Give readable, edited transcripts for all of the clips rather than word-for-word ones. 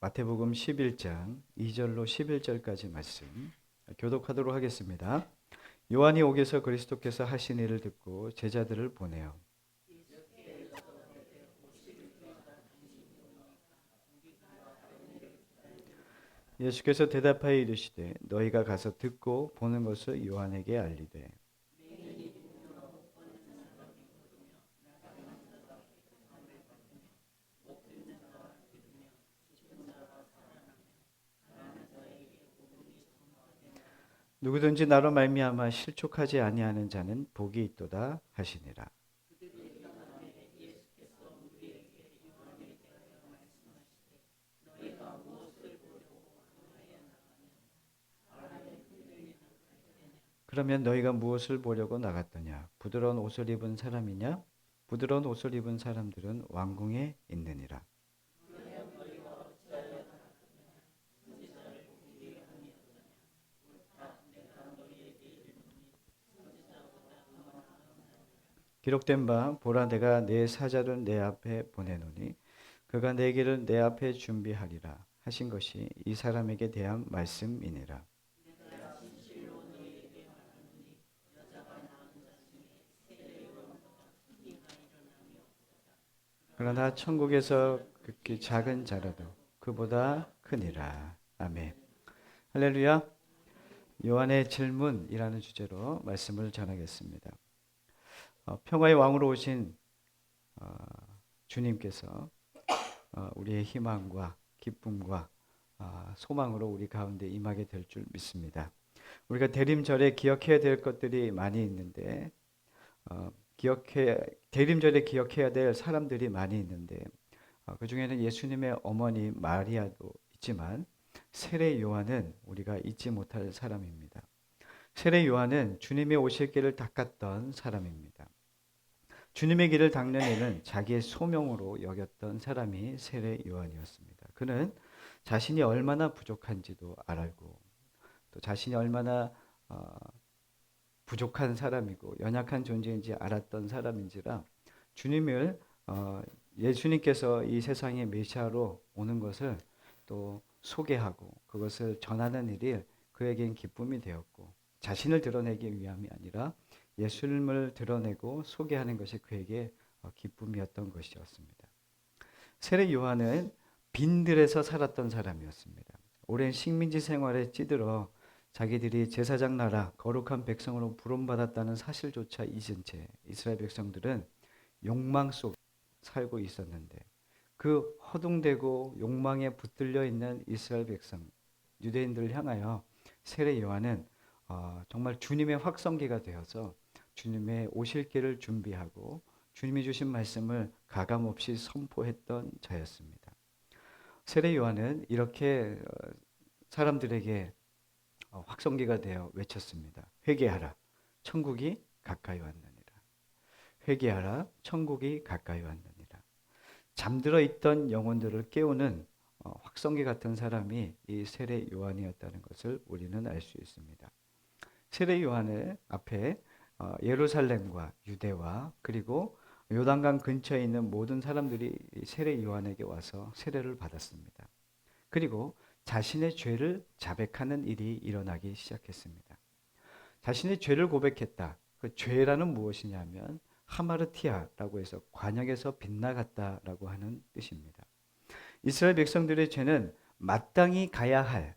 마태복음 11장 2절로 11절까지 말씀 교독하도록 하겠습니다. 요한이 옥에서 그리스도께서 하신 일을 듣고 제자들을 보내어 예수께서 대답하여 이르시되 너희가 가서 듣고 보는 것을 요한에게 알리되 누구든지 나로 말미암아 실족하지 아니하는 자는 복이 있도다 하시니라. 그러면 너희가 무엇을 보려고 나갔더냐? 부드러운 옷을 입은 사람이냐? 부드러운 옷을 입은 사람들은 왕궁에 있느니라. 기록된 바 보라 내가 내 사자를 내 앞에 보내노니 그가 내 길을 내 앞에 준비하리라 하신 것이 이 사람에게 대한 말씀이니라. 그러나 천국에서 극히 작은 자라도 그보다 크니라. 아멘. 할렐루야. 요한의 질문이라는 주제로 말씀을 전하겠습니다. 평화의 왕으로 오신 주님께서 우리의 희망과 기쁨과 소망으로 우리 가운데 임하게 될 줄 믿습니다. 우리가 대림절에 기억해야 될 것들이 많이 있는데 대림절에 기억해야 될 사람들이 많이 있는데 그 중에는 예수님의 어머니 마리아도 있지만 세례 요한은 우리가 잊지 못할 사람입니다. 세례 요한은 주님의 오실 길을 닦았던 사람입니다. 주님의 길을 닦는 일은 자기의 소명으로 여겼던 사람이 세례 요한이었습니다. 그는 자신이 얼마나 부족한지도 알고 또 자신이 얼마나 부족한 사람이고 연약한 존재인지 알았던 사람인지라 주님을 예수님께서 이 세상의 메시아로 오는 것을 또 소개하고 그것을 전하는 일이 그에겐 기쁨이 되었고 자신을 드러내기 위함이 아니라 예수님을 드러내고 소개하는 것이 그에게 기쁨이었던 것이었습니다. 세례 요한은 빈들에서 살았던 사람이었습니다. 오랜 식민지 생활에 찌들어 자기들이 제사장 나라 거룩한 백성으로 부름받았다는 사실조차 잊은 채 이스라엘 백성들은 욕망 속 살고 있었는데 그 허둥대고 욕망에 붙들려 있는 이스라엘 백성 유대인들을 향하여 세례 요한은 정말 주님의 확성기가 되어서 주님의 오실 길을 준비하고 주님이 주신 말씀을 가감없이 선포했던 자였습니다. 세례 요한은 이렇게 사람들에게 확성기가 되어 외쳤습니다. 회개하라. 천국이 가까이 왔느니라. 회개하라. 천국이 가까이 왔느니라. 잠들어 있던 영혼들을 깨우는 확성기 같은 사람이 이 세례 요한이었다는 것을 우리는 알 수 있습니다. 세례 요한을 앞에 예루살렘과 유대와 그리고 요단강 근처에 있는 모든 사람들이 세례 요한에게 와서 세례를 받았습니다. 그리고 자신의 죄를 자백하는 일이 일어나기 시작했습니다. 자신의 죄를 고백했다. 그 죄라는 무엇이냐면 하마르티아라고 해서 관역에서 빗나갔다라고 하는 뜻입니다. 이스라엘 백성들의 죄는 마땅히 가야 할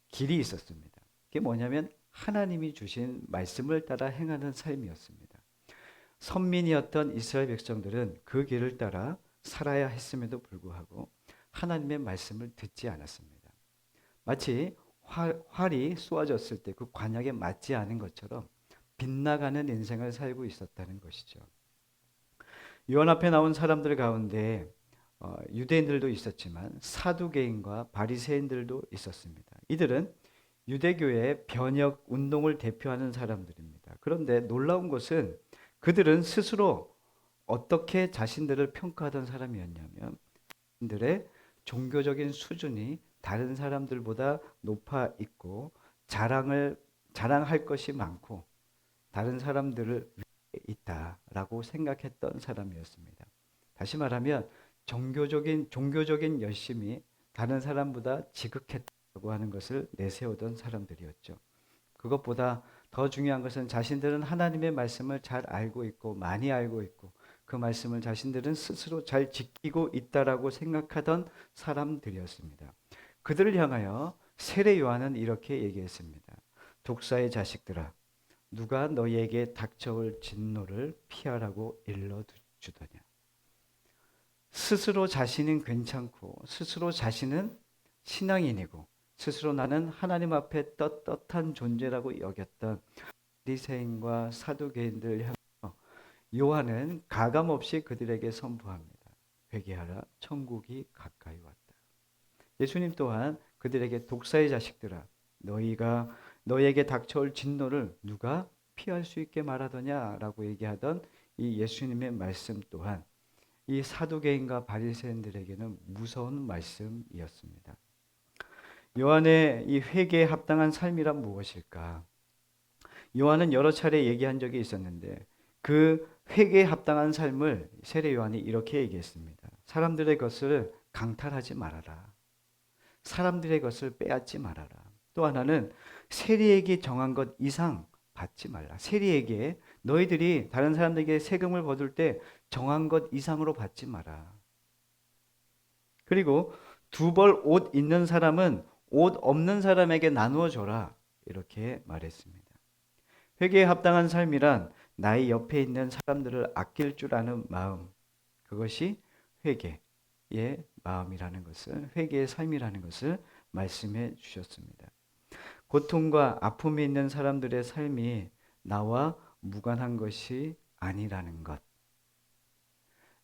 길이 있었습니다. 그게 뭐냐면 하나님이 주신 말씀을 따라 행하는 삶이었습니다. 선민이었던 이스라엘 백성들은 그 길을 따라 살아야 했음에도 불구하고 하나님의 말씀을 듣지 않았습니다. 마치 활이 쏘아졌을 때 그 관역에 맞지 않은 것처럼 빗나가는 인생을 살고 있었다는 것이죠. 요한 앞에 나온 사람들 가운데 유대인들도 있었지만 사두개인과 바리새인들도 있었습니다. 이들은 유대교의 변혁 운동을 대표하는 사람들입니다. 그런데 놀라운 것은 그들은 스스로 어떻게 자신들을 평가하던 사람이었냐면 자신들의 종교적인 수준이 다른 사람들보다 높아 있고 자랑할 것이 많고 다른 사람들을 위해 있다라고 생각했던 사람이었습니다. 다시 말하면 종교적인 열심이 다른 사람보다 지극했다고 하는 것을 내세우던 사람들이었죠. 그것보다 더 중요한 것은 자신들은 하나님의 말씀을 잘 알고 있고 많이 알고 있고 그 말씀을 자신들은 스스로 잘 지키고 있다라고 생각하던 사람들이었습니다. 그들을 향하여 세례 요한은 이렇게 얘기했습니다. 독사의 자식들아, 누가 너희에게 닥쳐올 진노를 피하라고 일러주더냐. 스스로 자신은 괜찮고 스스로 자신은 신앙인이고 스스로 나는 하나님 앞에 떳떳한 존재라고 여겼던 바리새인과 사두개인들 향하여 요한은 가감없이 그들에게 선포합니다. 회개하라, 천국이 가까이 왔다. 예수님 또한 그들에게 독사의 자식들아, 너희에게 닥쳐올 진노를 누가 피할 수 있게 말하더냐라고 얘기하던 이 예수님의 말씀 또한 이 사두개인과 바리새인들에게는 무서운 말씀이었습니다. 요한의 이 회개에 합당한 삶이란 무엇일까? 요한은 여러 차례 얘기한 적이 있었는데 그 회개에 합당한 삶을 세례 요한이 이렇게 얘기했습니다. 사람들의 것을 강탈하지 말아라. 사람들의 것을 빼앗지 말아라. 또 하나는 세리에게 정한 것 이상 받지 말라. 세리에게 너희들이 다른 사람들에게 세금을 거둘 때 정한 것 이상으로 받지 마라. 그리고 두 벌 옷 있는 사람은 옷 없는 사람에게 나누어 줘라. 이렇게 말했습니다. 회개에 합당한 삶이란 나의 옆에 있는 사람들을 아낄 줄 아는 마음. 그것이 회개의 마음이라는 것을, 회개의 삶이라는 것을 말씀해 주셨습니다. 고통과 아픔이 있는 사람들의 삶이 나와 무관한 것이 아니라는 것.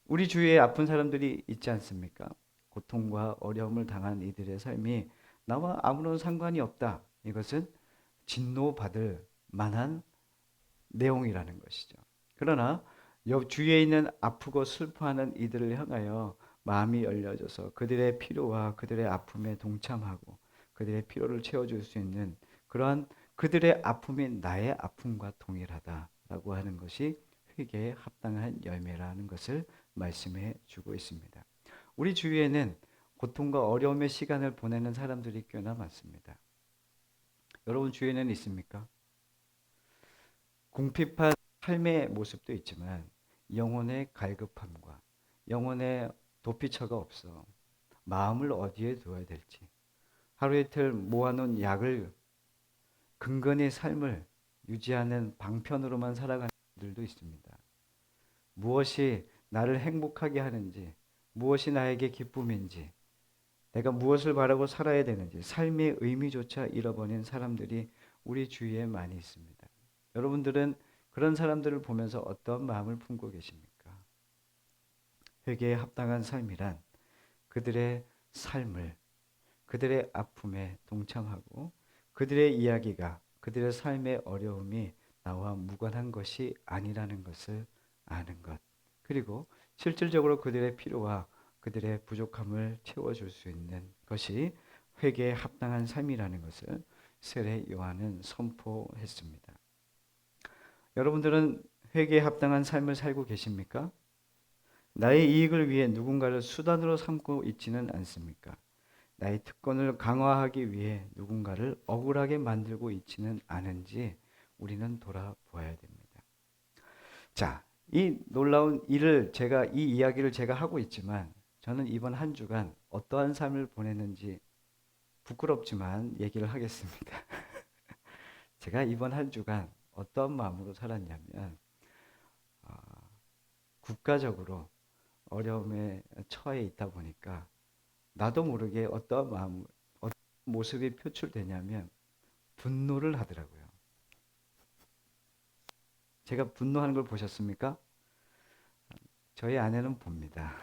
우리 주위에 아픈 사람들이 있지 않습니까? 고통과 어려움을 당한 이들의 삶이 나와 아무런 상관이 없다. 이것은 진노받을 만한 내용이라는 것이죠. 그러나 주위에 있는 아프고 슬퍼하는 이들을 향하여 마음이 열려져서 그들의 필요와 그들의 아픔에 동참하고 그들의 필요를 채워줄 수 있는 그러한 그들의 아픔이 나의 아픔과 동일하다라고 하는 것이 회개에 합당한 열매라는 것을 말씀해 주고 있습니다. 우리 주위에는 고통과 어려움의 시간을 보내는 사람들이 꽤나 많습니다. 여러분 주위에는 있습니까? 궁핍한 삶의 모습도 있지만 영혼의 갈급함과 영혼의 도피처가 없어 마음을 어디에 두어야 될지 하루 이틀 모아놓은 약을 근근히 삶을 유지하는 방편으로만 살아가는 분들도 있습니다. 무엇이 나를 행복하게 하는지, 무엇이 나에게 기쁨인지, 내가 무엇을 바라고 살아야 되는지 삶의 의미조차 잃어버린 사람들이 우리 주위에 많이 있습니다. 여러분들은 그런 사람들을 보면서 어떤 마음을 품고 계십니까? 회개에 합당한 삶이란 그들의 삶을, 그들의 아픔에 동참하고 그들의 이야기가, 그들의 삶의 어려움이 나와 무관한 것이 아니라는 것을 아는 것. 그리고 실질적으로 그들의 필요와 그들의 부족함을 채워줄 수 있는 것이 회개에 합당한 삶이라는 것을 세례 요한은 선포했습니다. 여러분들은 회개에 합당한 삶을 살고 계십니까? 나의 이익을 위해 누군가를 수단으로 삼고 있지는 않습니까? 나의 특권을 강화하기 위해 누군가를 억울하게 만들고 있지는 않은지 우리는 돌아보아야 됩니다. 자, 이 놀라운 이 이야기를 제가 하고 있지만 저는 이번 한 주간 어떠한 삶을 보냈는지 부끄럽지만 얘기를 하겠습니다. 제가 이번 한 주간 어떤 마음으로 살았냐면 국가적으로 어려움에 처해 있다 보니까 나도 모르게 어떤 모습이 표출되냐면 분노를 하더라고요. 제가 분노하는 걸 보셨습니까? 저희 아내는 봅니다.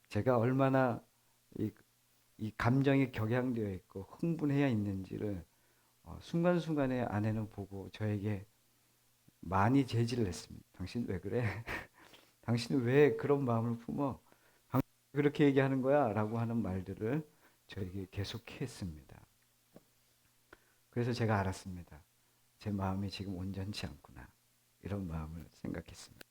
제가 얼마나 이 감정이 격양되어 있고 흥분해야 있는지를 순간순간에 아내는 보고 저에게 많이 제지를 했습니다. 당신 왜 그래? 당신은 왜 그런 마음을 품어? 당신 그렇게 얘기하는 거야? 라고 하는 말들을 저에게 계속 했습니다. 그래서 제가 알았습니다. 제 마음이 지금 온전치 않구나. 이런 마음을 생각했습니다.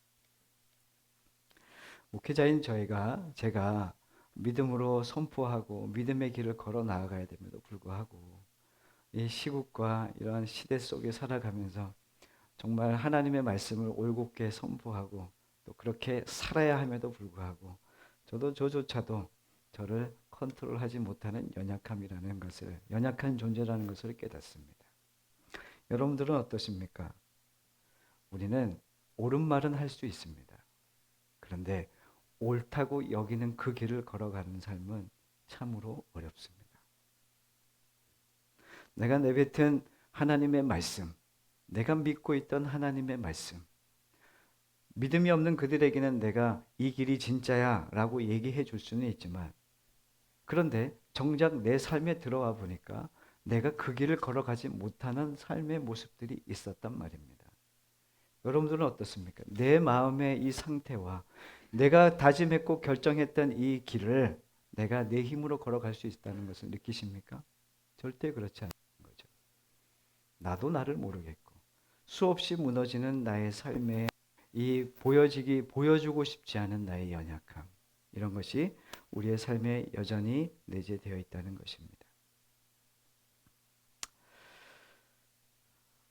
목회자인 제가 믿음으로 선포하고 믿음의 길을 걸어 나아가야 됨에도 불구하고 이 시국과 이러한 시대 속에 살아가면서 정말 하나님의 말씀을 올곧게 선포하고 또 그렇게 살아야 함에도 불구하고 저조차도 저를 컨트롤하지 못하는 연약한 존재라는 것을 깨닫습니다. 여러분들은 어떠십니까? 우리는 옳은 말은 할 수 있습니다. 그런데 옳다고 여기는 그 길을 걸어가는 삶은 참으로 어렵습니다. 내가 내뱉은 하나님의 말씀, 내가 믿고 있던 하나님의 말씀, 믿음이 없는 그들에게는 내가 이 길이 진짜야 라고 얘기해 줄 수는 있지만, 그런데 정작 내 삶에 들어와 보니까 내가 그 길을 걸어가지 못하는 삶의 모습들이 있었단 말입니다. 여러분들은 어떻습니까? 내 마음의 이 상태와 내가 다짐했고 결정했던 이 길을 내가 내 힘으로 걸어갈 수 있다는 것을 느끼십니까? 절대 그렇지 않은 거죠. 나도 나를 모르겠고 수없이 무너지는 나의 삶에 이 보여주고 싶지 않은 나의 연약함, 이런 것이 우리의 삶에 여전히 내재되어 있다는 것입니다.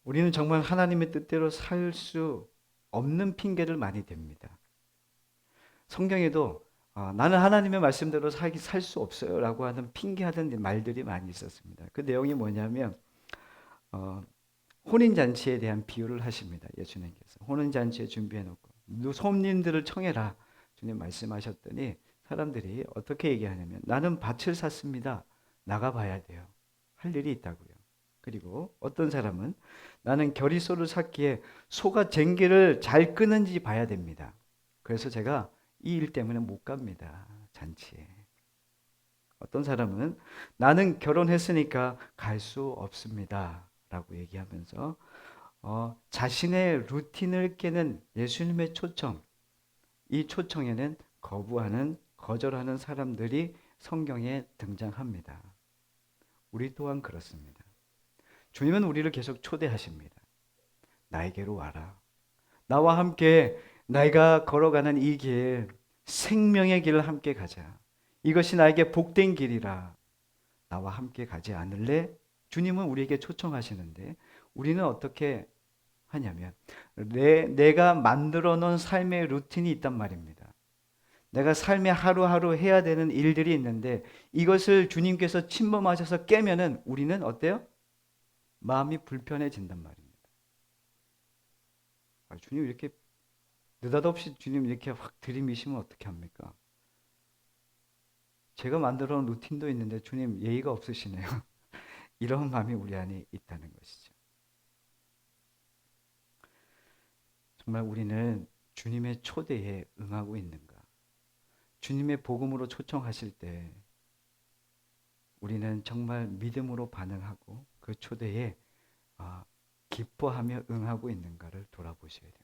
우리는 정말 하나님의 뜻대로 살 수 없는 핑계를 많이 댑니다. 성경에도 나는 하나님의 말씀대로 살 수 없어요 라고 하는 핑계하던 말들이 많이 있었습니다. 그 내용이 뭐냐면 혼인잔치에 대한 비유를 하십니다. 예수님께서 혼인잔치에 준비해놓고 손님들을 청해라 주님 말씀하셨더니 사람들이 어떻게 얘기하냐면 나는 밭을 샀습니다. 나가봐야 돼요. 할 일이 있다고요. 그리고 어떤 사람은 나는 겨리소를 샀기에 소가 쟁기를 잘 끄는지 봐야 됩니다. 그래서 제가 이 일 때문에 못 갑니다. 잔치에. 어떤 사람은 나는 결혼했으니까 갈 수 없습니다. 라고 얘기하면서 자신의 루틴을 깨는 예수님의 초청, 이 초청에는 거절하는 사람들이 성경에 등장합니다. 우리 또한 그렇습니다. 주님은 우리를 계속 초대하십니다. 나에게로 와라. 나와 함께 내가 걸어가는 이 길, 생명의 길을 함께 가자. 이것이 나에게 복된 길이라. 나와 함께 가지 않을래? 주님은 우리에게 초청하시는데 우리는 어떻게 하냐면 내가 만들어 놓은 삶의 루틴이 있단 말입니다. 내가 삶에 하루하루 해야 되는 일들이 있는데 이것을 주님께서 침범하셔서 깨면은 우리는 어때요? 마음이 불편해진단 말입니다. 주님 이렇게 느닷없이 주님 이렇게 확 들이미시면 어떻게 합니까? 제가 만들어 놓은 루틴도 있는데 주님 예의가 없으시네요. 이런 마음이 우리 안에 있다는 것이죠. 정말 우리는 주님의 초대에 응하고 있는가? 주님의 복음으로 초청하실 때 우리는 정말 믿음으로 반응하고 그 초대에 기뻐하며 응하고 있는가를 돌아보셔야 됩니다.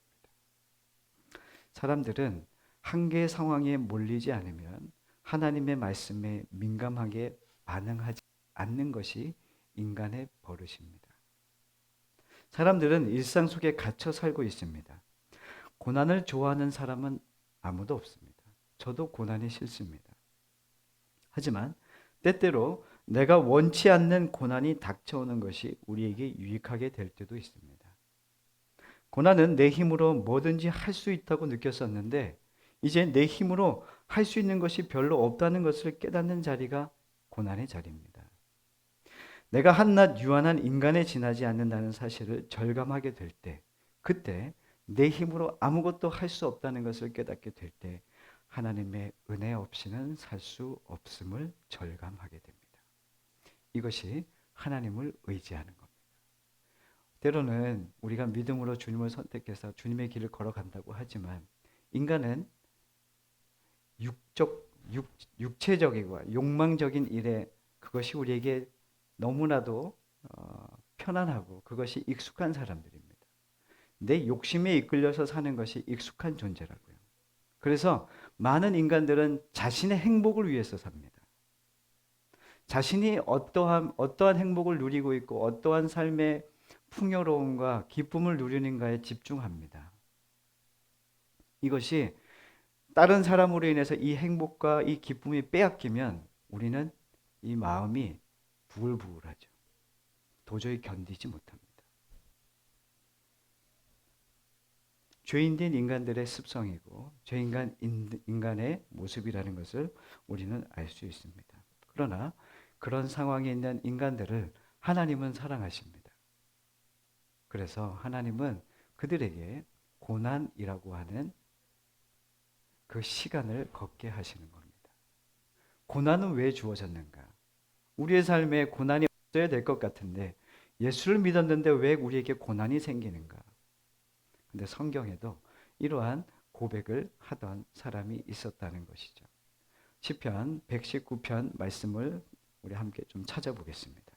사람들은 한계의 상황에 몰리지 않으면 하나님의 말씀에 민감하게 반응하지 않는 것이 인간의 버릇입니다. 사람들은 일상 속에 갇혀 살고 있습니다. 고난을 좋아하는 사람은 아무도 없습니다. 저도 고난이 싫습니다. 하지만 때때로 내가 원치 않는 고난이 닥쳐오는 것이 우리에게 유익하게 될 때도 있습니다. 고난은 내 힘으로 뭐든지 할 수 있다고 느꼈었는데 이제 내 힘으로 할 수 있는 것이 별로 없다는 것을 깨닫는 자리가 고난의 자리입니다. 내가 한낱 유한한 인간에 지나지 않는다는 사실을 절감하게 될 때, 그때 내 힘으로 아무것도 할 수 없다는 것을 깨닫게 될 때 하나님의 은혜 없이는 살 수 없음을 절감하게 됩니다. 이것이 하나님을 의지하는 겁니다. 때로는 우리가 믿음으로 주님을 선택해서 주님의 길을 걸어간다고 하지만 인간은 육체적이고 욕망적인 일에 그것이 우리에게 너무나도 편안하고 그것이 익숙한 사람들입니다. 내 욕심에 이끌려서 사는 것이 익숙한 존재라고요. 그래서 많은 인간들은 자신의 행복을 위해서 삽니다. 자신이 어떠한 행복을 누리고 있고 어떠한 삶의 풍요로움과 기쁨을 누리는가에 집중합니다. 이것이 다른 사람으로 인해서 이 행복과 이 기쁨이 빼앗기면 우리는 이 마음이 부글부글하죠. 도저히 견디지 못합니다. 죄인된 인간들의 습성이고 인간의 모습이라는 것을 우리는 알 수 있습니다. 그러나 그런 상황에 있는 인간들을 하나님은 사랑하십니다. 그래서 하나님은 그들에게 고난이라고 하는 그 시간을 걷게 하시는 겁니다. 고난은 왜 주어졌는가? 우리의 삶에 고난이 없어야 될 것 같은데 예수를 믿었는데 왜 우리에게 고난이 생기는가? 근데 성경에도 이러한 고백을 하던 사람이 있었다는 것이죠. 시편 119편 말씀을 우리 함께 좀 찾아보겠습니다.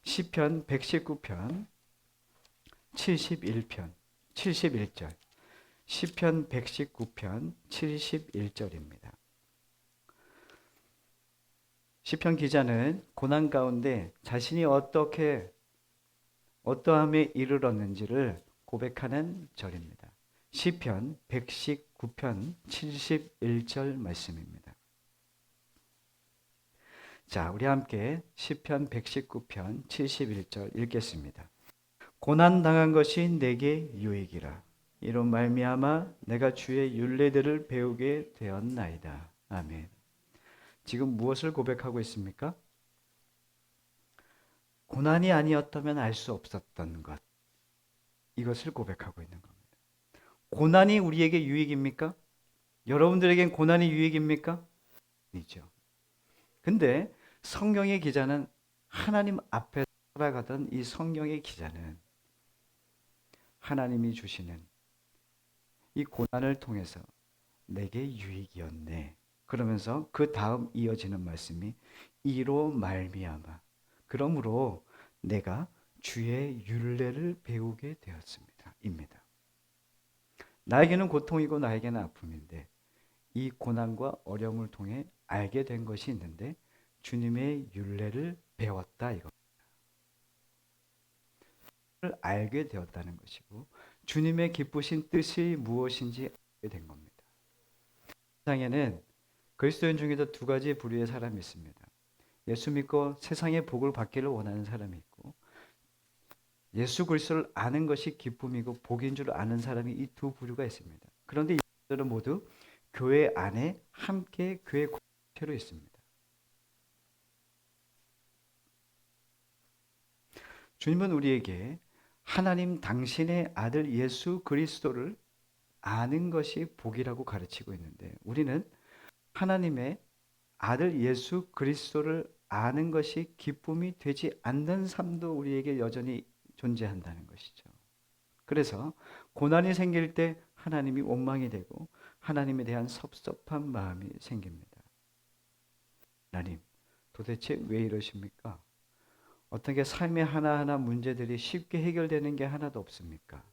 시편 119편 71편 71절. 시편 119편 71절입니다. 시편 기자는 고난 가운데 자신이 어떠함에 이르렀는지를 고백하는 절입니다. 시편 119편 71절 말씀입니다. 자, 우리 함께 시편 119편 71절 읽겠습니다. 고난 당한 것이 내게 유익이라. 이로 말미암아 내가 주의 율례들을 배우게 되었나이다. 아멘. 지금 무엇을 고백하고 있습니까? 고난이 아니었다면 알 수 없었던 것. 이것을 고백하고 있는 겁니다. 고난이 우리에게 유익입니까? 여러분들에겐 고난이 유익입니까? 아니죠. 근데 성경의 기자는 하나님 앞에 살아가던 이 성경의 기자는 하나님이 주시는 이 고난을 통해서 내게 유익이었네. 그러면서 그 다음 이어지는 말씀이 이로 말미암아 그러므로 내가 주의 율례를 배우게 되었습니다. 입니다. 나에게는 고통이고 나에게는 아픔인데 이 고난과 어려움을 통해 알게 된 것이 있는데 주님의 율례를 배웠다 이겁니다. 알게 되었다는 것이고 주님의 기쁘신 뜻이 무엇인지 알게 된 겁니다. 세상에는 그리스도인 중에도 두 가지 부류의 사람이 있습니다. 예수 믿고 세상의 복을 받기를 원하는 사람이 있고 예수 그리스도를 아는 것이 기쁨이고 복인 줄 아는 사람이 이 두 부류가 있습니다. 그런데 이들은 모두 교회 안에 함께 교회 공동체로 있습니다. 주님은 우리에게 하나님 당신의 아들 예수 그리스도를 아는 것이 복이라고 가르치고 있는데 우리는 하나님의 아들 예수 그리스도를 아는 것이 기쁨이 되지 않는 삶도 우리에게 여전히 존재한다는 것이죠. 그래서 고난이 생길 때 하나님이 원망이 되고 하나님에 대한 섭섭한 마음이 생깁니다. 하나님, 도대체 왜 이러십니까? 어떻게 삶의 하나하나 문제들이 쉽게 해결되는 게 하나도 없습니까?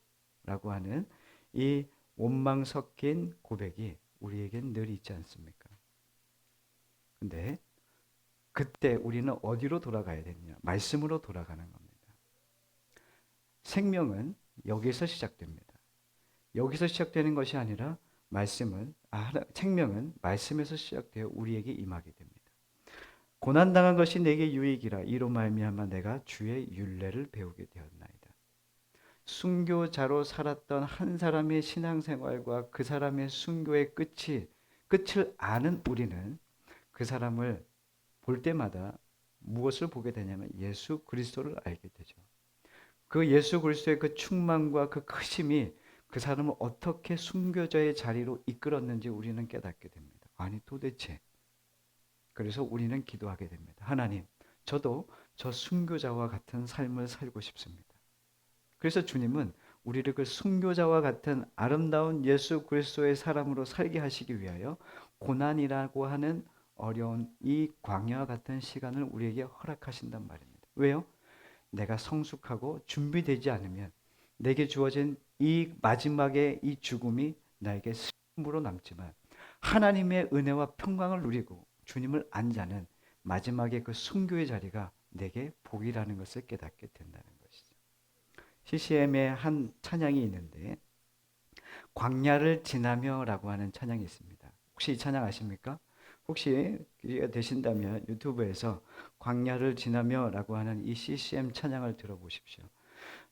라고 하는 이 원망 섞인 고백이 우리에겐 늘 있지 않습니까? 근데 그때 우리는 어디로 돌아가야 되느냐? 말씀으로 돌아가는 겁니다. 생명은 여기서 시작됩니다. 여기서 시작되는 것이 아니라 생명은 말씀에서 시작되어 우리에게 임하게 됩니다. 고난당한 것이 내게 유익이라 이로 말미암아 내가 주의 율례를 배우게 되었나이다. 순교자로 살았던 한 사람의 신앙생활과 그 사람의 순교의 끝을 아는 우리는 그 사람을 볼 때마다 무엇을 보게 되냐면 예수 그리스도를 알게 되죠. 그 예수 그리스도의 그 충만과 그 크심이 그 사람을 어떻게 순교자의 자리로 이끌었는지 우리는 깨닫게 됩니다. 아니 도대체 그래서 우리는 기도하게 됩니다. 하나님, 저도 저 순교자와 같은 삶을 살고 싶습니다. 그래서 주님은 우리를 그 순교자와 같은 아름다운 예수 그리스도의 사람으로 살게 하시기 위하여 고난이라고 하는 어려운 이 광야와 같은 시간을 우리에게 허락하신단 말입니다. 왜요? 내가 성숙하고 준비되지 않으면 내게 주어진 이 마지막의 이 죽음이 나에게 슬픔으로 남지만 하나님의 은혜와 평강을 누리고 주님을 안 자는 마지막에 그 순교의 자리가 내게 복이라는 것을 깨닫게 된다는 것이죠. CCM의 한 찬양이 있는데 광야를 지나며라고 하는 찬양이 있습니다. 혹시 이 찬양 아십니까? 혹시 기회가 되신다면 유튜브에서 광야를 지나며라고 하는 이 CCM 찬양을 들어보십시오.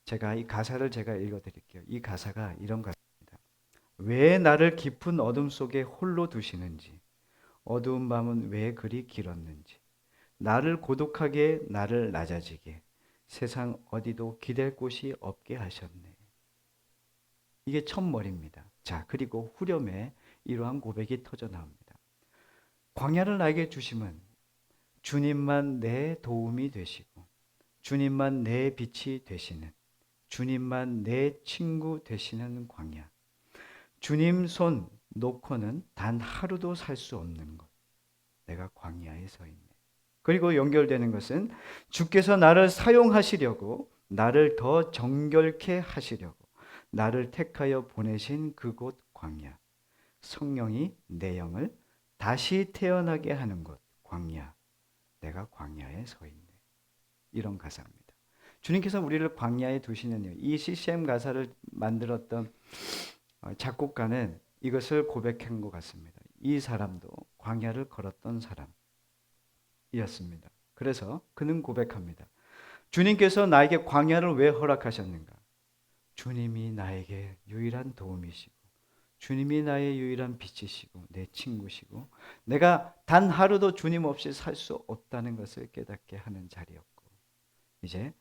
제가 이 가사를 제가 읽어드릴게요. 이 가사가 이런 가사입니다. 왜 나를 깊은 어둠 속에 홀로 두시는지, 어두운 밤은 왜 그리 길었는지, 나를 고독하게 나를 낮아지게 세상 어디도 기댈 곳이 없게 하셨네. 이게 첫머리입니다. 자, 그리고 후렴에 이러한 고백이 터져 나옵니다. 광야를 나에게 주심은 주님만 내 도움이 되시고 주님만 내 빛이 되시는 주님만 내 친구 되시는 광야. 주님 손 놓고는 단 하루도 살 수 없는 것. 내가 광야에 서 있네. 그리고 연결되는 것은 주께서 나를 사용하시려고 나를 더 정결케 하시려고 나를 택하여 보내신 그곳 광야. 성령이 내 영을 다시 태어나게 하는 곳 광야. 내가 광야에 서 있네. 이런 가사입니다. 주님께서 우리를 광야에 두시는 이유. 이 CCM 가사를 만들었던 작곡가는 이것을 고백한 것 같습니다. 이 사람도 광야를 걸었던 사람이었습니다. 그래서 그는 고백합니다. 주님께서 나에게 광야를 왜 허락하셨는가? 주님이 나에게 유일한 도움이시고 주님이 나의 유일한 빛이시고 내 친구시고 내가 단 하루도 주님 없이 살 수 없다는 것을 깨닫게 하는 자리였고 이제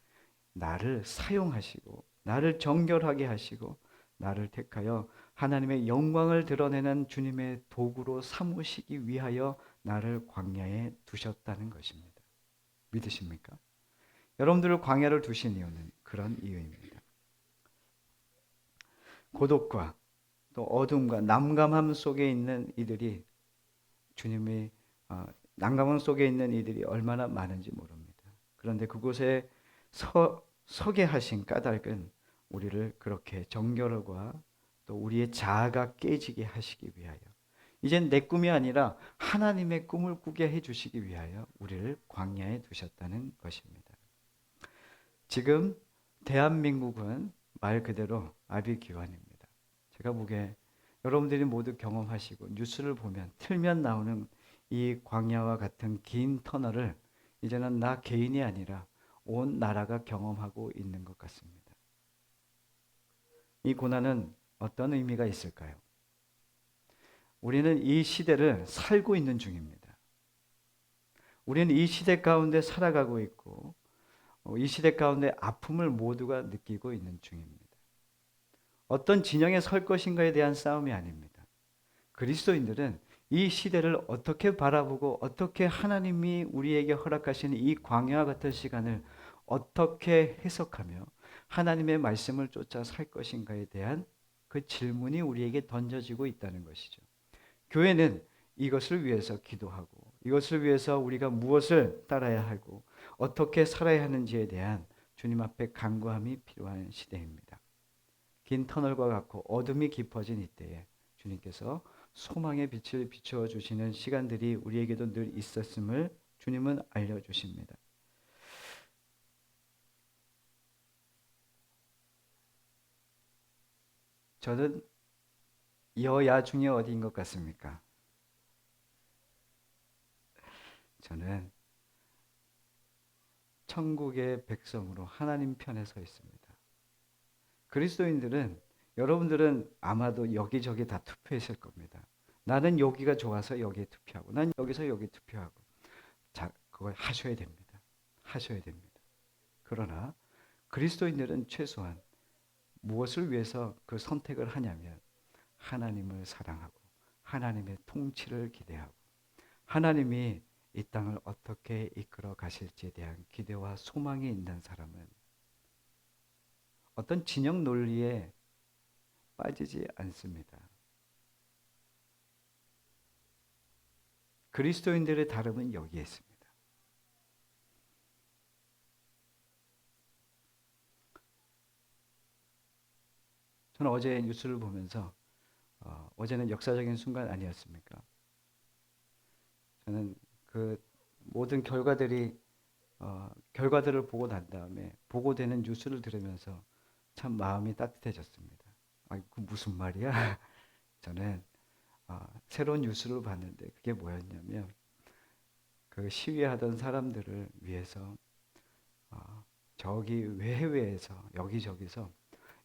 나를 사용하시고 나를 정결하게 하시고 나를 택하여 하나님의 영광을 드러내는 주님의 도구로 삼으시기 위하여 나를 광야에 두셨다는 것입니다. 믿으십니까? 여러분들을 광야를 두신 이유는 그런 이유입니다. 고독과 또 어둠과 난감함 속에 있는 이들이 주님의 난감함 속에 있는 이들이 얼마나 많은지 모릅니다. 그런데 그곳에 서게 하신 까닭은 우리를 그렇게 정결과 또 우리의 자아가 깨지게 하시기 위하여 이젠 내 꿈이 아니라 하나님의 꿈을 꾸게 해주시기 위하여 우리를 광야에 두셨다는 것입니다. 지금 대한민국은 말 그대로 아비규환입니다. 제가 보기에 여러분들이 모두 경험하시고 뉴스를 보면 틀면 나오는 이 광야와 같은 긴 터널을 이제는 나 개인이 아니라 온 나라가 경험하고 있는 것 같습니다. 이 고난은 어떤 의미가 있을까요? 우리는 이 시대를 살고 있는 중입니다. 우리는 이 시대 가운데 살아가고 있고 이 시대 가운데 아픔을 모두가 느끼고 있는 중입니다. 어떤 진영에 설 것인가에 대한 싸움이 아닙니다. 그리스도인들은 이 시대를 어떻게 바라보고 어떻게 하나님이 우리에게 허락하시는 이 광야와 같은 시간을 어떻게 해석하며 하나님의 말씀을 쫓아 살 것인가에 대한 그 질문이 우리에게 던져지고 있다는 것이죠. 교회는 이것을 위해서 기도하고 이것을 위해서 우리가 무엇을 따라야 하고 어떻게 살아야 하는지에 대한 주님 앞에 간구함이 필요한 시대입니다. 긴 터널과 같고 어둠이 깊어진 이때에 주님께서 소망의 빛을 비추어 주시는 시간들이 우리에게도 늘 있었음을 주님은 알려주십니다. 저는 여야 중에 어디인 것 같습니까? 저는 천국의 백성으로 하나님 편에 서 있습니다. 그리스도인들은 여러분들은 아마도 여기저기 다 투표했을 겁니다. 나는 여기가 좋아서 여기에 투표하고 난 여기서 여기 투표하고 자, 그걸 하셔야 됩니다. 하셔야 됩니다. 그러나 그리스도인들은 최소한 무엇을 위해서 그 선택을 하냐면 하나님을 사랑하고 하나님의 통치를 기대하고 하나님이 이 땅을 어떻게 이끌어 가실지에 대한 기대와 소망이 있는 사람은 어떤 진영 논리에 빠지지 않습니다. 그리스도인들의 다름은 여기에 있습니다. 저는 어제 뉴스를 보면서 어제는 역사적인 순간 아니었습니까? 저는 그 모든 결과들을 보고 난 다음에 보고되는 뉴스를 들으면서 참 마음이 따뜻해졌습니다. 아, 그 무슨 말이야? 저는 새로운 뉴스를 봤는데 그게 뭐였냐면 그 시위하던 사람들을 위해서 저기 해외에서 여기저기서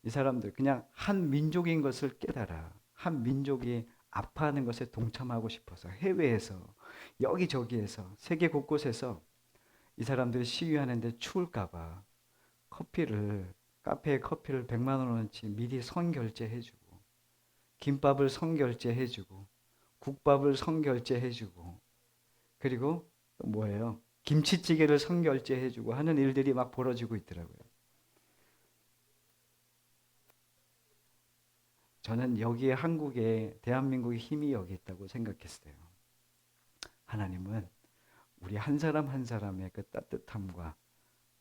이 사람들 그냥 한 민족인 것을 깨달아 한 민족이 아파하는 것에 동참하고 싶어서 해외에서 여기저기에서 세계 곳곳에서 이 사람들이 시위하는데 추울까봐 커피를 카페에 커피를 100만 원어치 미리 선결제해주고 김밥을 선결제해주고 국밥을 선결제해주고 그리고 또 뭐예요? 김치찌개를 선결제해주고 하는 일들이 막 벌어지고 있더라고요. 저는 여기에 한국에 대한민국의 힘이 여기 있다고 생각했어요. 하나님은 우리 한 사람 한 사람의 그 따뜻함과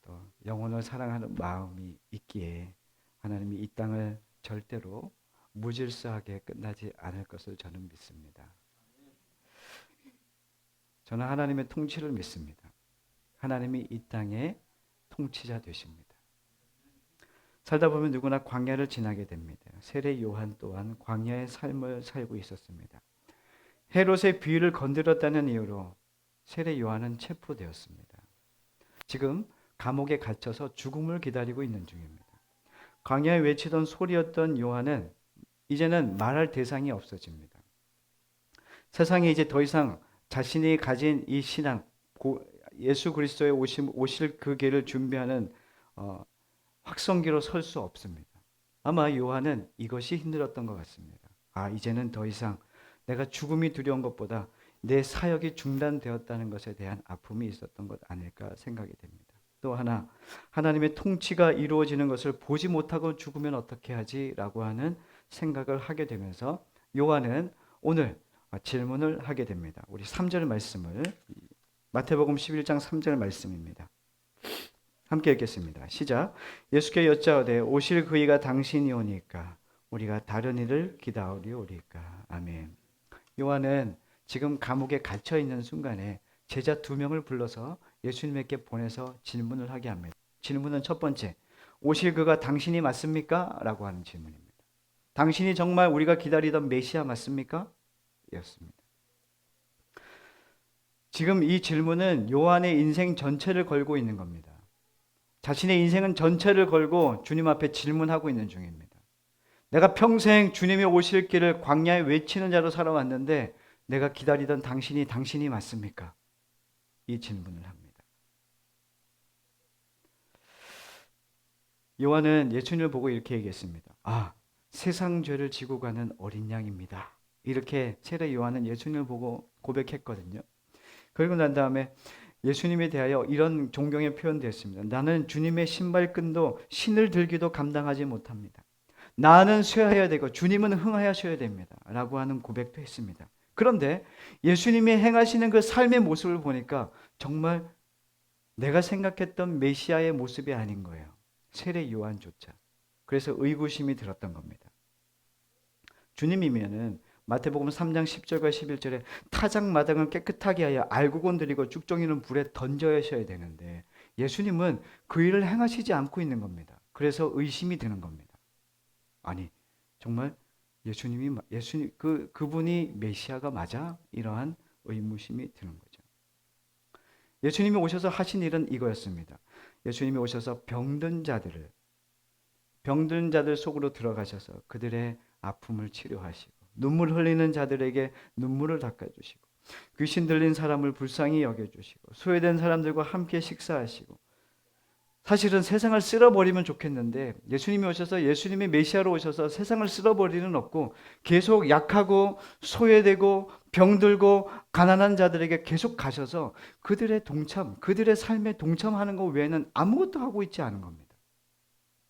또 영혼을 사랑하는 마음이 있기에 하나님이 이 땅을 절대로 무질서하게 끝나지 않을 것을 저는 믿습니다. 저는 하나님의 통치를 믿습니다. 하나님이 이 땅의 통치자 되십니다. 살다 보면 누구나 광야를 지나게 됩니다. 세례 요한 또한 광야의 삶을 살고 있었습니다. 헤롯의 비위를 건드렸다는 이유로 세례 요한은 체포되었습니다. 지금 감옥에 갇혀서 죽음을 기다리고 있는 중입니다. 광야에 외치던 소리였던 요한은 이제는 말할 대상이 없어집니다. 세상에 이제 더 이상 자신이 가진 이 신앙, 예수 그리스도의 오실 그 길을 준비하는 확성기로 설 수 없습니다. 아마 요한은 이것이 힘들었던 것 같습니다. 이제는 더 이상 내가 죽음이 두려운 것보다 내 사역이 중단되었다는 것에 대한 아픔이 있었던 것 아닐까 생각이 됩니다. 또 하나, 하나님의 통치가 이루어지는 것을 보지 못하고 죽으면 어떻게 하지? 라고 하는 생각을 하게 되면서 요한은 오늘 질문을 하게 됩니다. 우리 3절 말씀을 마태복음 11장 3절 말씀입니다. 함께 읽겠습니다. 시작. 예수께 여짜오되 오실 그이가 당신이 오니까 우리가 다른 이를 기다리오리까. 아멘. 요한은 지금 감옥에 갇혀 있는 순간에 제자 2명을 불러서 예수님께 보내서 질문을 하게 합니다. 질문은 첫 번째, 오실 그가 당신이 맞습니까? 라고 하는 질문입니다. 당신이 정말 우리가 기다리던 메시아 맞습니까? 였습니다. 지금 이 질문은 요한의 인생 전체를 걸고 있는 겁니다. 자신의 인생은 전체를 걸고 주님 앞에 질문하고 있는 중입니다. 내가 평생 주님이 오실 길을 광야에 외치는 자로 살아왔는데 내가 기다리던 당신이 맞습니까? 이 질문을 합니다. 요한은 예수님을 보고 이렇게 얘기했습니다. 세상 죄를 지고 가는 어린 양입니다. 이렇게 세례 요한은 예수님을 보고 고백했거든요. 그리고 난 다음에 예수님에 대하여 이런 존경의 표현도 했습니다. 나는 주님의 신발끈도 신을 들기도 감당하지 못합니다. 나는 쇠하여야 되고 주님은 흥하셔야 됩니다. 라고 하는 고백도 했습니다. 그런데 예수님이 행하시는 그 삶의 모습을 보니까 정말 내가 생각했던 메시아의 모습이 아닌 거예요. 세례 요한조차. 그래서 의구심이 들었던 겁니다. 주님이면은 마태복음 3장 10절과 11절에 타작마당을 깨끗하게 하여 알곡은 드리고 쭉정이는 불에 던져야셔야 되는데 예수님은 그 일을 행하시지 않고 있는 겁니다. 그래서 의심이 드는 겁니다. 아니 정말 예수님 그분이 메시아가 맞아? 이러한 의무심이 드는 거죠. 예수님이 오셔서 하신 일은 이거였습니다. 예수님이 오셔서 병든 자들 속으로 들어가셔서 그들의 아픔을 치료하시고 눈물 흘리는 자들에게 눈물을 닦아주시고 귀신 들린 사람을 불쌍히 여겨주시고 소외된 사람들과 함께 식사하시고 사실은 세상을 쓸어버리면 좋겠는데 예수님이 오셔서 예수님이 메시아로 오셔서 세상을 쓸어버리는 없고 계속 약하고 소외되고 병들고 가난한 자들에게 계속 가셔서 그들의 삶에 동참하는 것 외에는 아무것도 하고 있지 않은 겁니다.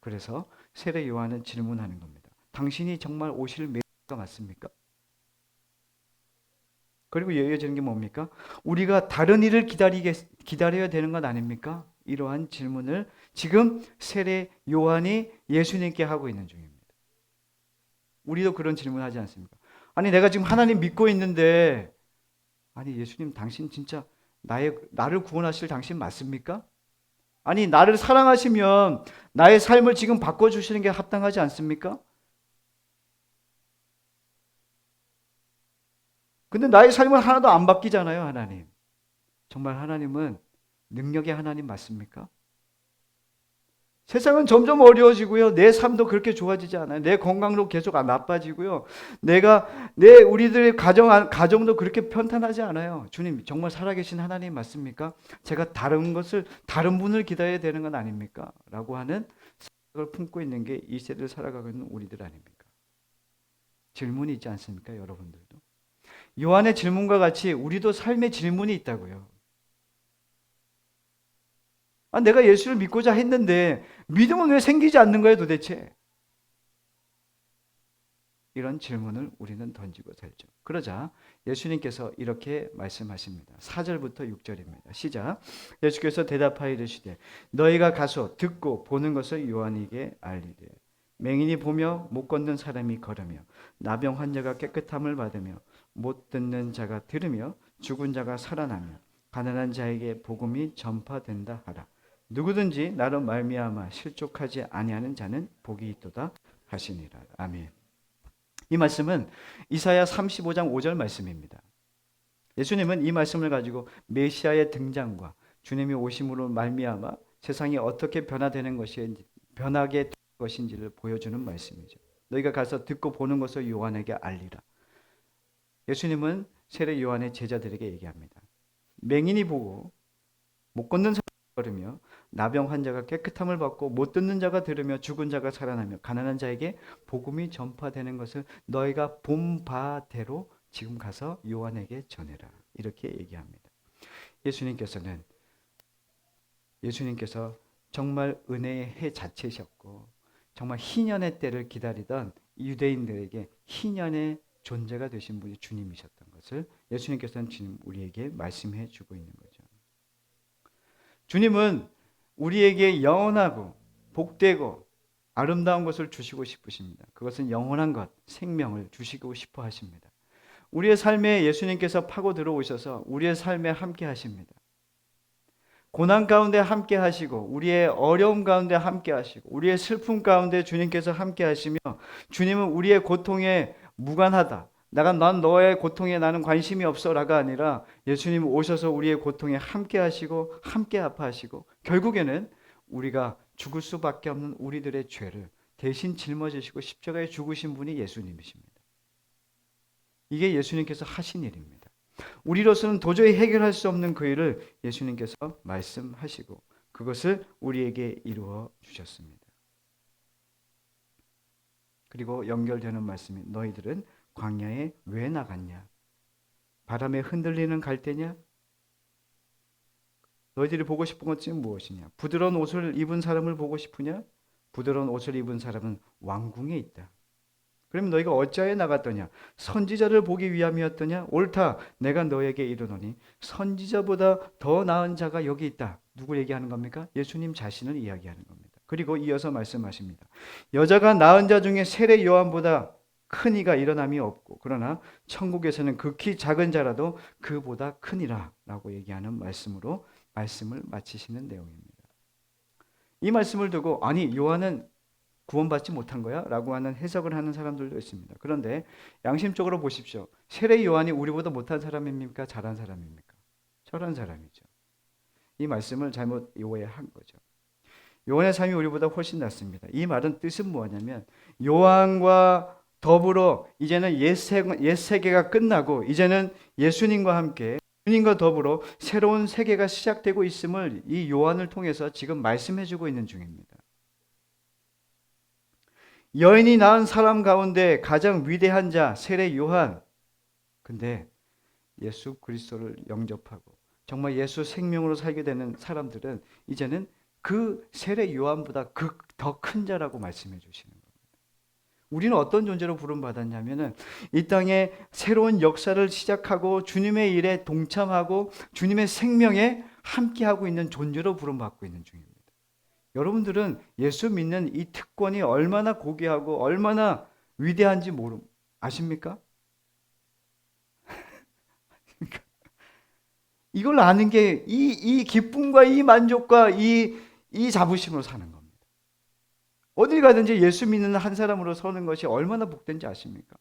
그래서 세례 요한은 질문하는 겁니다. 당신이 정말 오실 메시아가 맞습니까? 그리고 이어지는 게 뭡니까? 우리가 다른 일을 기다려야 되는 것 아닙니까? 이러한 질문을 지금 세례 요한이 예수님께 하고 있는 중입니다. 우리도 그런 질문하지 않습니까? 아니 내가 지금 하나님 믿고 있는데 아니 예수님 당신 진짜 나를 구원하실 당신 맞습니까? 아니 나를 사랑하시면 나의 삶을 지금 바꿔주시는 게 합당하지 않습니까? 근데 나의 삶은 하나도 안 바뀌잖아요, 하나님. 정말 하나님은 능력의 하나님 맞습니까? 세상은 점점 어려워지고요. 내 삶도 그렇게 좋아지지 않아요. 내 건강도 계속 나빠지고요. 우리들의 가정도 그렇게 편탄하지 않아요. 주님, 정말 살아계신 하나님 맞습니까? 제가 다른 분을 기다려야 되는 건 아닙니까? 라고 하는 생각을 품고 있는 게 이 세대를 살아가고 있는 우리들 아닙니까? 질문이 있지 않습니까? 여러분들도. 요한의 질문과 같이 우리도 삶의 질문이 있다고요. 내가 예수를 믿고자 했는데 믿음은 왜 생기지 않는 거예요 도대체? 이런 질문을 우리는 던지고 살죠. 그러자 예수님께서 이렇게 말씀하십니다. 4절부터 6절입니다. 시작. 예수께서 대답하여 이르시되 너희가 가서 듣고 보는 것을 요한에게 알리되 맹인이 보며 못 걷는 사람이 걸으며 나병 환자가 깨끗함을 받으며 못 듣는 자가 들으며 죽은 자가 살아나며 가난한 자에게 복음이 전파된다 하라. 누구든지 나로 말미암아 실족하지 아니하는 자는 복이 있도다 하시니라. 아멘. 이 말씀은 이사야 35장 5절 말씀입니다. 예수님은 이 말씀을 가지고 메시아의 등장과 주님이 오심으로 말미암아 세상이 어떻게 변하게 될 것인지를 보여주는 말씀이죠. 너희가 가서 듣고 보는 것을 요한에게 알리라. 예수님은 세례 요한의 제자들에게 얘기합니다. 맹인이 보고 못 걷는 사람이 걸으며 나병 환자가 깨끗함을 받고 못 듣는 자가 들으며 죽은 자가 살아나며 가난한 자에게 복음이 전파되는 것을 너희가 본 바대로 지금 가서 요한에게 전해라. 이렇게 얘기합니다. 예수님께서 정말 은혜의 해 자체셨고 정말 희년의 때를 기다리던 유대인들에게 희년의 존재가 되신 분이 주님이셨던 것을 예수님께서는 지금 우리에게 말씀해 주고 있는 거죠. 주님은 우리에게 영원하고 복되고 아름다운 것을 주시고 싶으십니다. 그것은 영원한 것, 생명을 주시고 싶어 하십니다. 우리의 삶에 예수님께서 파고 들어오셔서 우리의 삶에 함께 하십니다. 고난 가운데 함께 하시고 우리의 어려움 가운데 함께 하시고 우리의 슬픔 가운데 주님께서 함께 하시며 주님은 우리의 고통에 무관하다. 난 너의 고통에 나는 관심이 없어라가 아니라 예수님 오셔서 우리의 고통에 함께 하시고 함께 아파하시고 결국에는 우리가 죽을 수밖에 없는 우리들의 죄를 대신 짊어지시고 십자가에 죽으신 분이 예수님이십니다. 이게 예수님께서 하신 일입니다. 우리로서는 도저히 해결할 수 없는 그 일을 예수님께서 말씀하시고 그것을 우리에게 이루어 주셨습니다. 그리고 연결되는 말씀이 너희들은 광야에 왜 나갔냐? 바람에 흔들리는 갈대냐? 너희들이 보고 싶은 것이 무엇이냐? 부드러운 옷을 입은 사람을 보고 싶으냐? 부드러운 옷을 입은 사람은 왕궁에 있다. 그럼 너희가 어찌하여 나갔더냐? 선지자를 보기 위함이었더냐? 옳다. 내가 너에게 이르노니 선지자보다 더 나은 자가 여기 있다. 누구 얘기하는 겁니까? 예수님 자신을 이야기하는 겁니다. 그리고 이어서 말씀하십니다. 여자가 낳은 자 중에 세례 요한보다 큰 이가 일어남이 없고 그러나 천국에서는 극히 작은 자라도 그보다 크니라 라고 얘기하는 말씀으로 말씀을 마치시는 내용입니다. 이 말씀을 두고 아니 요한은 구원받지 못한 거야? 라고 하는 해석을 하는 사람들도 있습니다. 그런데 양심적으로 보십시오. 세례 요한이 우리보다 못한 사람입니까? 잘한 사람입니까? 잘한 사람이죠. 이 말씀을 잘못 오해한 거죠. 요한의 삶이 우리보다 훨씬 낫습니다. 이 말은 뜻은 뭐냐면 요한과 더불어 이제는 옛 세계가 끝나고 이제는 예수님과 함께 주님과 더불어 새로운 세계가 시작되고 있음을 이 요한을 통해서 지금 말씀해주고 있는 중입니다. 여인이 낳은 사람 가운데 가장 위대한 자 세례 요한. 근데 예수 그리스도를 영접하고 정말 예수 생명으로 살게 되는 사람들은 이제는 그 세례 요한보다 더 큰 자라고 말씀해 주시는 겁니다. 우리는 어떤 존재로 부름받았냐면은 이 땅에 새로운 역사를 시작하고 주님의 일에 동참하고 주님의 생명에 함께하고 있는 존재로 부름받고 있는 중입니다. 여러분들은 예수 믿는 이 특권이 얼마나 고귀하고 얼마나 위대한지 아십니까? 이걸 아는 게 이 기쁨과 이 만족과 이 자부심으로 사는 겁니다. 어딜 가든지 예수 믿는 한 사람으로 서는 것이 얼마나 복된지 아십니까?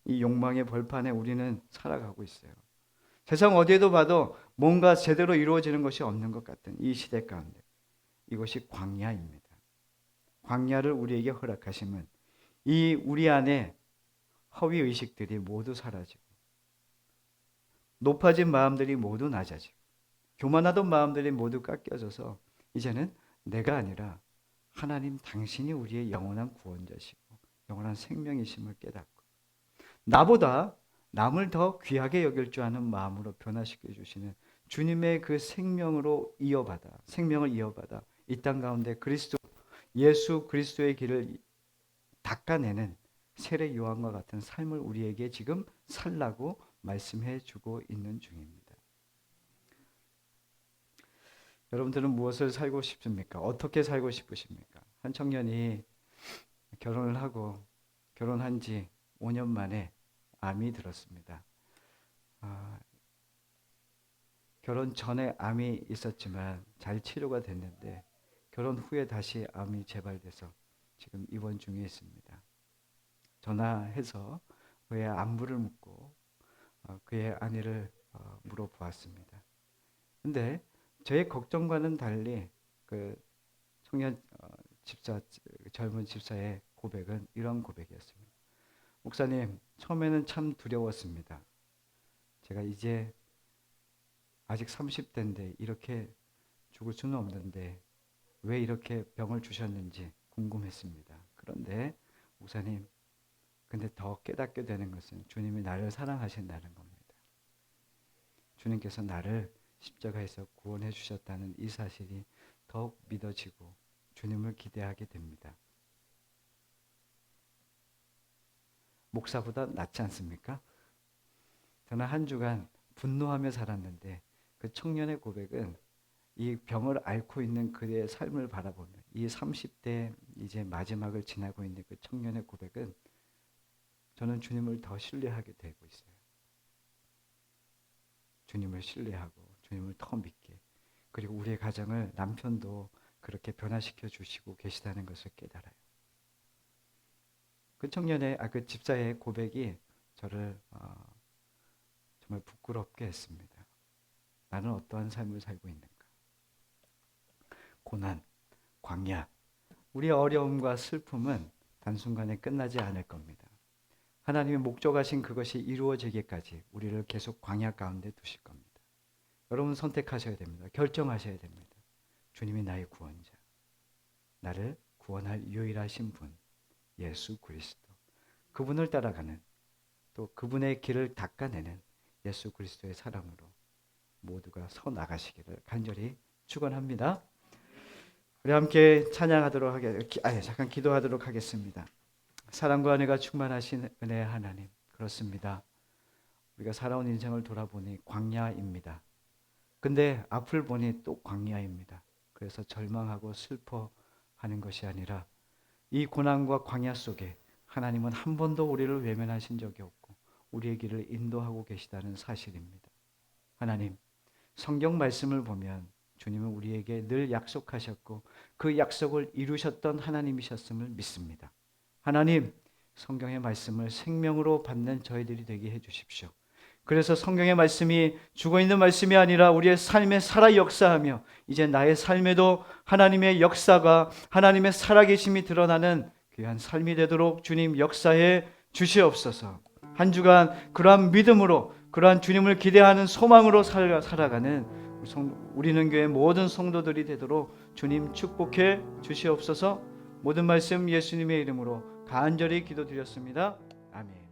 이 욕망의 벌판에 우리는 살아가고 있어요. 세상 어디에도 봐도 뭔가 제대로 이루어지는 것이 없는 것 같은 이 시대 가운데 이것이 광야입니다. 광야를 우리에게 허락하심은 이 우리 안에 허위 의식들이 모두 사라지고 높아진 마음들이 모두 낮아지고 교만하던 마음들이 모두 깎여져서 이제는 내가 아니라 하나님 당신이 우리의 영원한 구원자시고 영원한 생명이심을 깨닫고 나보다 남을 더 귀하게 여길 줄 아는 마음으로 변화시켜 주시는 주님의 그 생명을 이어받아 이 땅 가운데 예수 그리스도의 길을 닦아내는 세례 요한과 같은 삶을 우리에게 지금 살라고 말씀해 주고 있는 중입니다. 여러분들은 무엇을 살고 싶습니까? 어떻게 살고 싶으십니까? 한 청년이 결혼을 하고 결혼한 지 5년 만에 암이 들었습니다. 결혼 전에 암이 있었지만 잘 치료가 됐는데 결혼 후에 다시 암이 재발돼서 지금 입원 중에 있습니다. 전화해서 그의 안부를 묻고 그의 안위를 물어보았습니다. 근데 저의 걱정과는 달리 그 청년 젊은 집사의 고백은 이런 고백이었습니다. 목사님, 처음에는 참 두려웠습니다. 제가 이제 아직 30대인데 이렇게 죽을 수는 없는데 왜 이렇게 병을 주셨는지 궁금했습니다. 그런데 목사님, 근데 더 깨닫게 되는 것은 주님이 나를 사랑하신다는 겁니다. 주님께서 나를 십자가에서 구원해 주셨다는 이 사실이 더욱 믿어지고 주님을 기대하게 됩니다. 목사보다 낫지 않습니까? 저는 한 주간 분노하며 살았는데 그 청년의 고백은 이 병을 앓고 있는 그의 삶을 바라보며 이 30대 이제 마지막을 지나고 있는 그 청년의 고백은 저는 주님을 더 신뢰하게 되고 있어요. 주님을 신뢰하고 주님을 더 믿게, 그리고 우리의 가정을 남편도 그렇게 변화시켜 주시고 계시다는 것을 깨달아요. 그 집사의 고백이 저를 정말 부끄럽게 했습니다. 나는 어떠한 삶을 살고 있는가? 고난, 광야, 우리의 어려움과 슬픔은 단순간에 끝나지 않을 겁니다. 하나님의 목적하신 그것이 이루어지기까지 우리를 계속 광야 가운데 두실 겁니다. 여러분 선택하셔야 됩니다. 결정하셔야 됩니다. 주님이 나의 구원자, 나를 구원할 유일하신 분, 예수 그리스도. 그분을 따라가는, 또 그분의 길을 닦아내는 예수 그리스도의 사랑으로 모두가 서 나가시기를 간절히 축원합니다. 우리 함께 찬양하도록 잠깐 기도하도록 하겠습니다. 사랑과 은혜가 충만하신 은혜의 하나님, 그렇습니다. 우리가 살아온 인생을 돌아보니 광야입니다. 근데 앞을 보니 또 광야입니다. 그래서 절망하고 슬퍼하는 것이 아니라 이 고난과 광야 속에 하나님은 한 번도 우리를 외면하신 적이 없고 우리의 길을 인도하고 계시다는 사실입니다. 하나님, 성경 말씀을 보면 주님은 우리에게 늘 약속하셨고 그 약속을 이루셨던 하나님이셨음을 믿습니다. 하나님, 성경의 말씀을 생명으로 받는 저희들이 되게 해주십시오. 그래서 성경의 말씀이 죽어있는 말씀이 아니라 우리의 삶에 살아 역사하며 이제 나의 삶에도 하나님의 역사가, 하나님의 살아계심이 드러나는 귀한 삶이 되도록 주님 역사해 주시옵소서. 한 주간 그러한 믿음으로, 그러한 주님을 기대하는 소망으로 살아가는 우리는 교회 모든 성도들이 되도록 주님 축복해 주시옵소서. 모든 말씀 예수님의 이름으로 간절히 기도드렸습니다. 아멘.